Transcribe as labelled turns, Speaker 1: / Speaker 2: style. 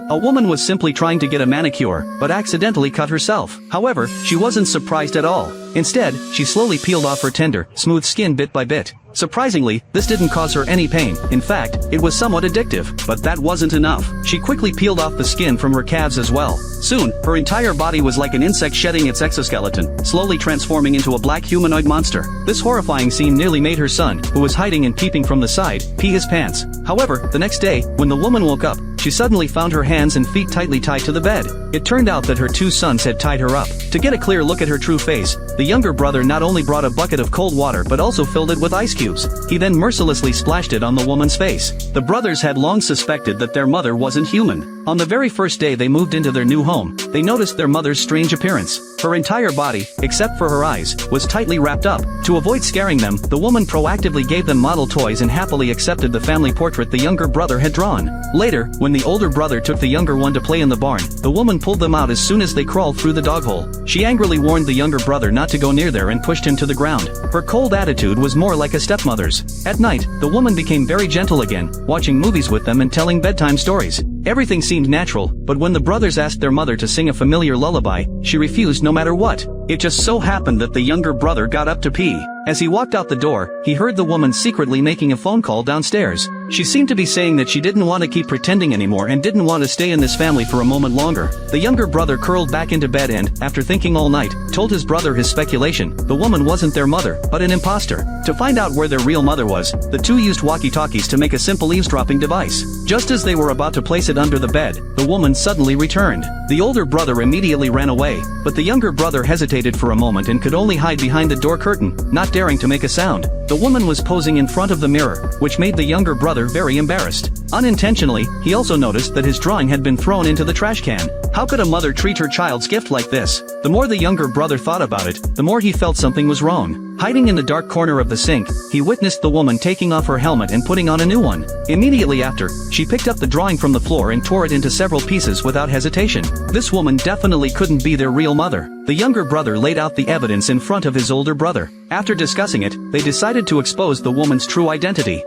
Speaker 1: A woman was simply trying to get a manicure, but accidentally cut herself. However, she wasn't surprised at all. Instead, she slowly peeled off her tender, smooth skin bit by bit. Surprisingly, this didn't cause her any pain. In fact, it was somewhat addictive. But that wasn't enough. She quickly peeled off the skin from her calves as well. Soon, her entire body was like an insect shedding its exoskeleton, slowly transforming into a black humanoid monster. This horrifying scene nearly made her son, who was hiding and peeping from the side, pee his pants. However, the next day, when the woman woke up, she suddenly found her hands and feet tightly tied to the bed. It turned out that her two sons had tied her up. To get a clear look at her true face, the younger brother not only brought a bucket of cold water but also filled it with ice cubes. He then mercilessly splashed it on the woman's face. The brothers had long suspected that their mother wasn't human. On the very first day they moved into their new home, they noticed their mother's strange appearance. Her entire body, except for her eyes, was tightly wrapped up. To avoid scaring them, the woman proactively gave them model toys and happily accepted the family portrait the younger brother had drawn. Later, when the older brother took the younger one to play in the barn, the woman pulled them out as soon as they crawled through the dog hole. She angrily warned the younger brother not to go near there and pushed him to the ground. Her cold attitude was more like a stepmother's. At night, the woman became very gentle again, watching movies with them and telling bedtime stories. Everything seemed natural, but when the brothers asked their mother to sing a familiar lullaby, she refused no matter what. It just so happened that the younger brother got up to pee. As he walked out the door, he heard the woman secretly making a phone call downstairs. She seemed to be saying that she didn't want to keep pretending anymore and didn't want to stay in this family for a moment longer. The younger brother curled back into bed and, after thinking all night, told his brother his speculation. The woman wasn't their mother, but an imposter. To find out where their real mother was, the two used walkie-talkies to make a simple eavesdropping device. Just as they were about to place it under the bed, the woman suddenly returned. The older brother immediately ran away, but the younger brother hesitated for a moment and could only hide behind the door curtain, not daring to make a sound. The woman was posing in front of the mirror, which made the younger brother very embarrassed. Unintentionally, he also noticed that his drawing had been thrown into the trash can. How could a mother treat her child's gift like this? The more the younger brother thought about it, the more he felt something was wrong. Hiding in the dark corner of the sink, he witnessed the woman taking off her helmet and putting on a new one. Immediately after, she picked up the drawing from the floor and tore it into several pieces without hesitation. This woman definitely couldn't be their real mother. The younger brother laid out the evidence in front of his older brother. After discussing it, they decided to expose the woman's true identity.